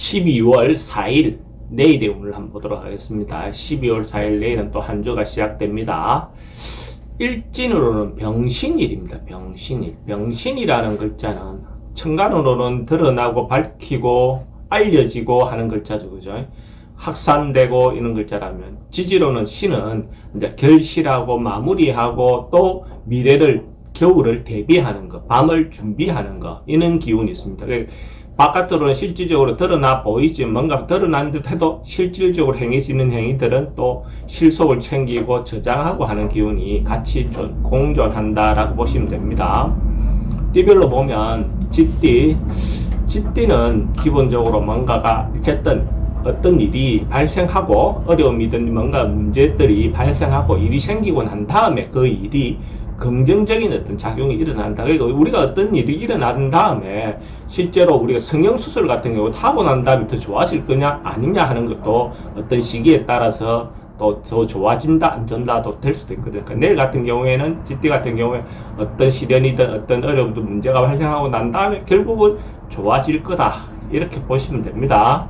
12월 4일 내일의 운을 한번 보도록 하겠습니다. 12월 4일 내일은 또 한 주가 시작됩니다. 일진으로는 병신일입니다. 병신일. 병신이라는 글자는 천간으로는 드러나고 밝히고 알려지고 하는 글자죠. 그죠? 확산되고 이런 글자라면, 지지로는 신은 이제 결실하고 마무리하고 또 미래를, 겨울을 대비하는 것, 밤을 준비하는 것, 이런 기운이 있습니다. 바깥으로는 실질적으로 드러나 보이지만 뭔가 드러난 듯 해도 실질적으로 행해지는 행위들은 또 실속을 챙기고 저장하고 하는 기운이 같이 공존한다라고 보시면 됩니다. 띠별로 보면 쥐띠는 기본적으로 뭔가가 어떤 일이 발생하고 어려움이든 뭔가 문제들이 발생하고 일이 생기고 난 다음에 그 일이 긍정적인 어떤 작용이 일어난다. 그러니까 우리가 어떤 일이 일어난 다음에 실제로 우리가 성형수술 같은 경우 하고 난 다음에 더 좋아질 거냐 아니냐 하는 것도 어떤 시기에 따라서 또 더 좋아진다 안 좋다도 될 수도 있거든요. 그러니까 내일 같은 경우에는, 쥐띠 같은 경우에 어떤 시련이든 어떤 어려움도 문제가 발생하고 난 다음에 결국은 좋아질 거다, 이렇게 보시면 됩니다.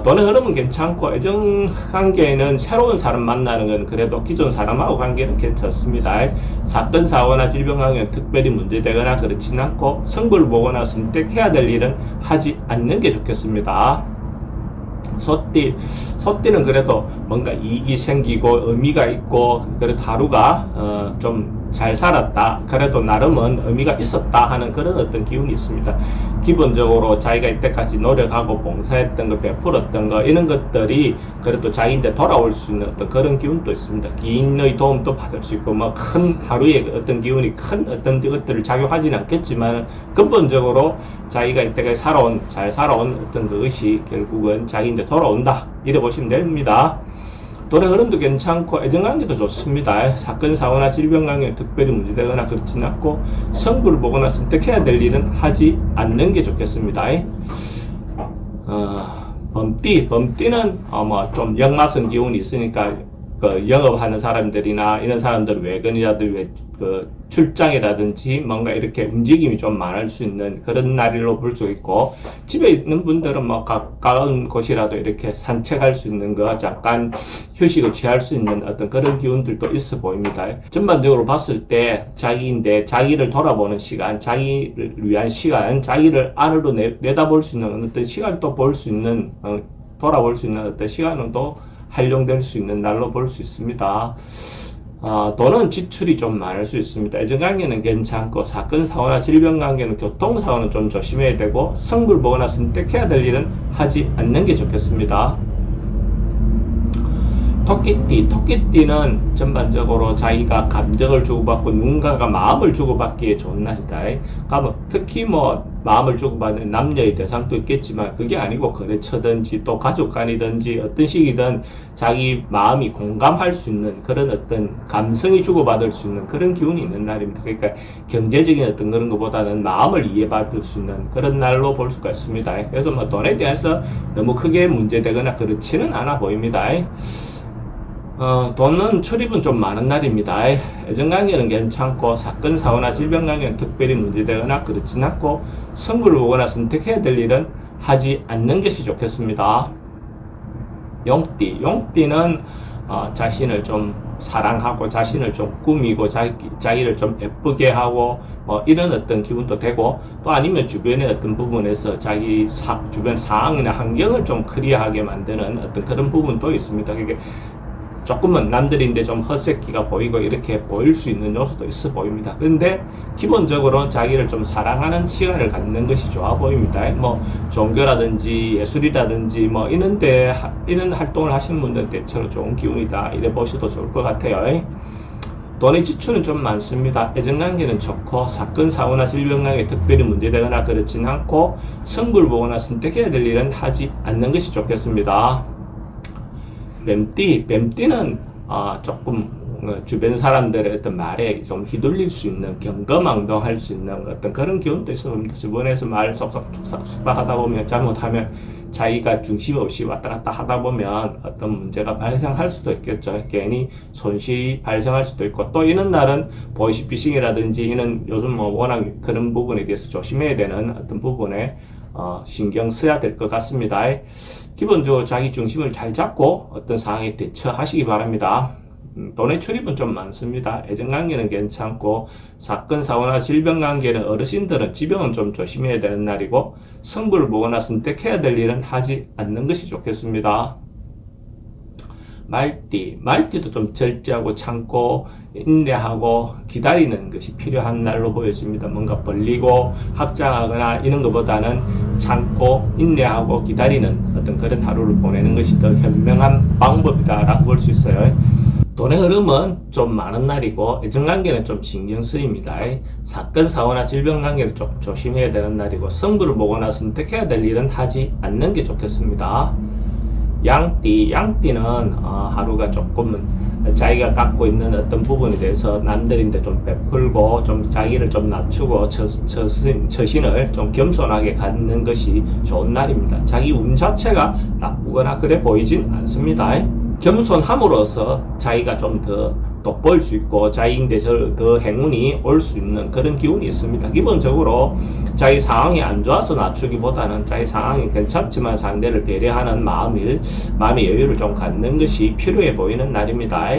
돈의 흐름은 괜찮고 애정관계에는 새로운 사람 만나는 건 그래도 기존 사람하고 관계는 괜찮습니다. 사건, 사고나 질병 관계는 특별히 문제되거나 그렇지는 않고, 성불 보거나 선택해야 될 일은 하지 않는 게 좋겠습니다. 소띠는 그래도 뭔가 이익이 생기고 의미가 있고, 그래도 하루가 좀 잘 살았다, 그래도 나름은 의미가 있었다 하는 그런 어떤 기운이 있습니다. 기본적으로 자기가 이때까지 노력하고 봉사했던 거, 베풀었던 거, 이런 것들이 그래도 자기한테 돌아올 수 있는 어떤 그런 기운도 있습니다. 기인의 도움도 받을 수 있고, 뭐 큰 하루에 어떤 기운이 큰 어떤 것들을 작용하지는 않겠지만, 근본적으로 자기가 이때까지 잘 살아온 어떤 그것이 결국은 자기한테 돌아온다, 이래 보시면 됩니다. 돈의 흐름도 괜찮고 애정관계도 좋습니다. 사건, 사고나 질병 관계는 특별히 문제되거나 그렇지는 않고, 성부를 보거나 선택해야 될 일은 하지 않는 게 좋겠습니다. 범띠는 뭐 좀 역마성 기운이 있으니까 영업하는 사람들이나 이런 사람들 외근이라든지 출장이라든지 뭔가 이렇게 움직임이 좀 많을 수 있는 그런 날로 볼 수 있고, 집에 있는 분들은 뭐 가까운 곳이라도 이렇게 산책할 수 있는 거, 잠깐 휴식을 취할 수 있는 어떤 그런 기운들도 있어 보입니다. 전반적으로 봤을 때 자기를 돌아보는 시간, 자기를 위한 시간, 자기를 안으로 내다볼 수 있는 어떤 시간도 볼 수 있는, 돌아볼 수 있는 어떤 시간은 또 활용될 수 있는 날로 볼 수 있습니다. 돈은 지출이 좀 많을 수 있습니다. 애정관계는 괜찮고, 사건, 사고나 질병 관계는, 교통사고는 좀 조심해야 되고, 성불 보거나 선택해야 될 일은 하지 않는 게 좋겠습니다. 토끼띠는 전반적으로 자기가 감정을 주고받고 누군가가 마음을 주고받기에 좋은 날이다. 특히 뭐 마음을 주고받는 남녀의 대상도 있겠지만, 그게 아니고 거래처든지 또 가족 간이든지 어떤 식이든 자기 마음이 공감할 수 있는 그런 어떤 감성이 주고받을 수 있는 그런 기운이 있는 날입니다. 그러니까 경제적인 어떤 그런 것보다는 마음을 이해받을 수 있는 그런 날로 볼 수가 있습니다. 그래서 뭐 돈에 대해서 너무 크게 문제되거나 그렇지는 않아 보입니다. 돈은 출입은 좀 많은 날입니다. 애정관계는 괜찮고, 사건, 사고나 질병 관계는 특별히 문제되거나 그렇진 않고, 성불을 보거나 선택해야 될 일은 하지 않는 것이 좋겠습니다. 용띠는 자신을 좀 사랑하고, 자신을 좀 꾸미고, 자기를 좀 예쁘게 하고, 뭐 이런 어떤 기분도 되고, 또 아니면 주변의 어떤 부분에서 자기 주변 상황이나 환경을 좀 클리어하게 만드는 어떤 그런 부분도 있습니다. 그게 조금은 남들인데 좀 헛새끼가 보이고 이렇게 보일 수 있는 요소도 있어 보입니다. 그런데 기본적으로 자기를 좀 사랑하는 시간을 갖는 것이 좋아 보입니다. 뭐 종교라든지 예술이라든지 뭐 이런 활동을 하시는 분들은 대체로 좋은 기운이다, 이래 보셔도 좋을 것 같아요. 돈의 지출은 좀 많습니다. 애정관계는 좋고, 사건, 사고나 질병 관계 특별히 문제되거나 그렇진 않고, 성불 보거나 선택해야 될 일은 하지 않는 것이 좋겠습니다. 뱀띠는 조금 주변 사람들의 어떤 말에 좀 휘둘릴 수 있는, 경거망동할 수 있는 어떤 그런 기운도 있어 봅니다. 주변에서 말 쏙쏙 하다 보면, 잘못하면 자기가 중심 없이 왔다 갔다 하다 보면 어떤 문제가 발생할 수도 있겠죠. 괜히 손실이 발생할 수도 있고, 또 이런 날은 보이스피싱이라든지 이런 요즘 뭐 워낙 그런 부분에 대해서 조심해야 되는 어떤 부분에 신경 써야 될 것 같습니다. 기본적으로 자기 중심을 잘 잡고 어떤 상황에 대처하시기 바랍니다. 돈의 출입은 좀 많습니다. 애정관계는 괜찮고 사건, 사고나 질병관계는 어르신들은 지병은 좀 조심해야 되는 날이고 승부를 보거나 선택해야 될 일은 하지 않는 것이 좋겠습니다. 말띠도 좀 절제하고 참고 인내하고 기다리는 것이 필요한 날로 보여집니다. 뭔가 벌리고 확장하거나 이런 것보다는 참고 인내하고 기다리는 어떤 그런 하루를 보내는 것이 더 현명한 방법이다라고 볼 수 있어요. 돈의 흐름은 좀 많은 날이고 애정관계는 좀 신경 쓰입니다. 사건, 사고나 질병관계는 좀 조심해야 되는 날이고 승부를 보거나 선택해야 될 일은 하지 않는 게 좋겠습니다. 양띠는 하루가 조금은 자기가 갖고 있는 어떤 부분에 대해서 남들인데 좀 베풀고 좀 자기를 좀 낮추고 처신을 좀 겸손하게 갖는 것이 좋은 날입니다. 자기 운 자체가 나쁘거나 그래 보이진 않습니다. 겸손함으로써 자기가 좀 더 돋보일 수 있고 자기인데서 더 행운이 올 수 있는 그런 기운이 있습니다. 기본적으로 자기 상황이 안 좋아서 낮추기보다는 자기 상황이 괜찮지만 상대를 배려하는 마음의 여유를 좀 갖는 것이 필요해 보이는 날입니다.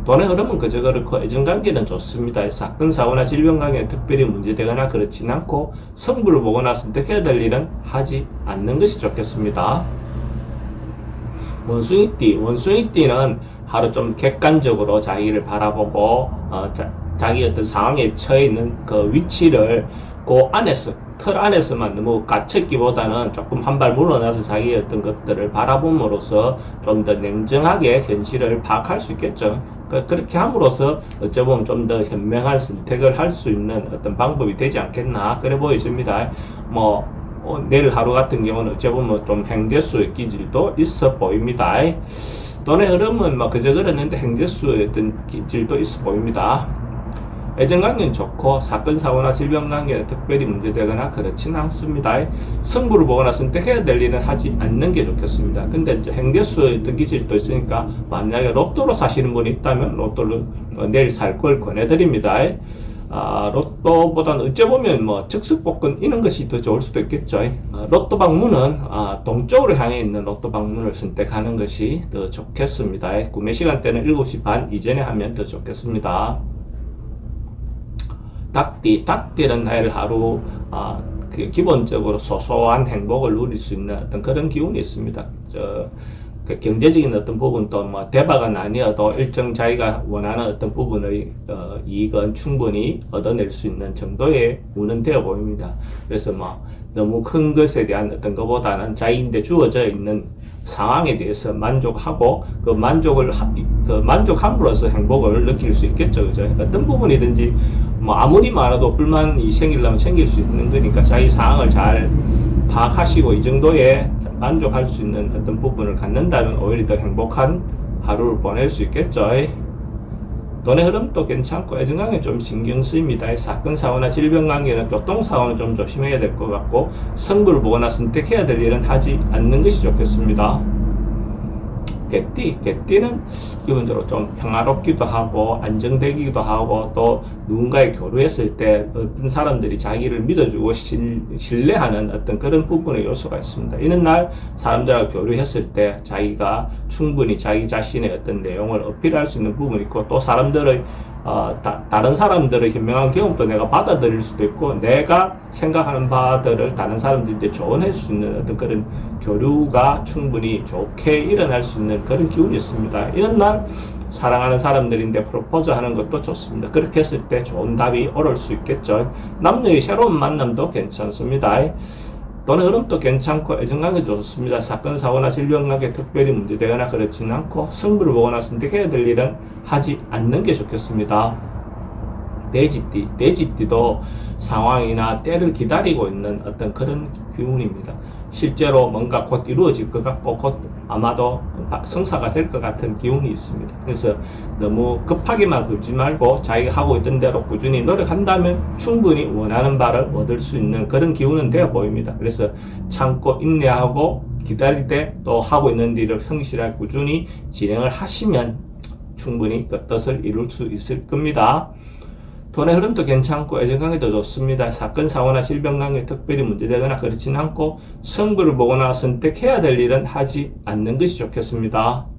돈의 흐름은 그저 그렇고 애정관계는 좋습니다. 사건, 사고나 질병관계는 특별히 문제되거나 그렇진 않고 승부를 보거나 선택해야 될 일은 하지 않는 것이 좋겠습니다. 원숭이띠는 하루 좀 객관적으로 자기를 바라보고 자기 어떤 상황에 처해 있는 그 위치를 그 안에서 틀 안에서만 너무 갇혔기보다는 조금 한 발 물러나서 자기의 어떤 것들을 바라봄으로써 좀 더 냉정하게 현실을 파악할 수 있겠죠. 그렇게 함으로써 어쩌면 좀 더 현명한 선택을 할 수 있는 어떤 방법이 되지 않겠나 그래 보여집니다. 내일 하루 같은 경우는 어쩌면 좀 행대수의 기질도 있어 보입니다. 돈의 흐름은 그저 그랬는데 행대수의 어떤 기질도 있어 보입니다. 애정관계는 좋고 사건, 사고나 질병관계는 특별히 문제되거나 그렇진 않습니다. 승부를 보거나 선택해야 될 일은 하지 않는 게 좋겠습니다. 근데 이제 행대수의 어떤 기질도 있으니까 만약에 로또로 사시는 분이 있다면 로또를 내일 살 걸 권해드립니다. 로또보다는 어찌 보면 즉석복권 이런 것이 더 좋을 수도 있겠죠. 로또 방문은 동쪽으로 향해 있는 로또 방문을 선택하는 것이 더 좋겠습니다. 구매 시간대는 7시 반 이전에 하면 더 좋겠습니다. 닭띠는 내일 하루 기본적으로 소소한 행복을 누릴 수 있는 어떤 그런 기운이 있습니다. 경제적인 어떤 부분도 대박은 아니어도 일정 자기가 원하는 어떤 부분의 이익은 충분히 얻어낼 수 있는 정도의 운은 되어 보입니다. 그래서 너무 큰 것에 대한 어떤 것보다는 자기인데 주어져 있는 상황에 대해서 만족하고 그 만족함으로써 행복을 느낄 수 있겠죠. 그죠? 어떤 부분이든지 아무리 많아도 불만이 생기려면 생길 수 있는 거니까 자기 상황을 잘 파악하시고 이 정도의 만족할 수 있는 어떤 부분을 갖는다면 오히려 더 행복한 하루를 보낼 수 있겠죠. 돈의 흐름도 괜찮고 애정관계 좀 신경 쓰입니다. 사건, 사고나 질병관계는 교통사고는 좀 조심해야 될 것 같고 승부를 보거나 선택해야 될 일은 하지 않는 것이 좋겠습니다. 개띠는 기본적으로 좀 평화롭기도 하고 안정되기도 하고 또 누군가에 교류했을 때 어떤 사람들이 자기를 믿어주고 신뢰하는 어떤 그런 부분의 요소가 있습니다. 이런 날 사람들과 교류했을 때 자기가 충분히 자기 자신의 어떤 내용을 어필할 수 있는 부분이 있고 또 사람들의 다른 사람들의 현명한 경험도 내가 받아들일 수도 있고 내가 생각하는 바들을 다른 사람들한테 조언할 수 있는 어떤 그런 교류가 충분히 좋게 일어날 수 있는 그런 기운이 있습니다. 이런 날 사랑하는 사람들인데 프로포즈 하는 것도 좋습니다. 그렇게 했을 때 좋은 답이 오를 수 있겠죠. 남녀의 새로운 만남도 괜찮습니다. 돈의 흐름도 괜찮고 애정관계도 좋습니다. 사건, 사고나 질병관계 특별히 문제되거나 그렇지는 않고 승부를 보거나 선택해야 될 일은 하지 않는 게 좋겠습니다. 돼지띠도 상황이나 때를 기다리고 있는 어떤 그런 기운입니다. 실제로 뭔가 곧 이루어질 것 같고 곧 아마도 성사가 될 것 같은 기운이 있습니다. 그래서 너무 급하게만 굴지 말고 자기가 하고 있던 대로 꾸준히 노력한다면 충분히 원하는 바를 얻을 수 있는 그런 기운은 되어 보입니다. 그래서 참고 인내하고 기다릴 때 또 하고 있는 일을 성실하게 꾸준히 진행을 하시면 충분히 그 뜻을 이룰 수 있을 겁니다. 돈의 흐름도 괜찮고 애정관계도 좋습니다. 사건, 사고나 질병 관계 특별히 문제되거나 그렇진 않고, 승부를 보거나 선택해야 될 일은 하지 않는 것이 좋겠습니다.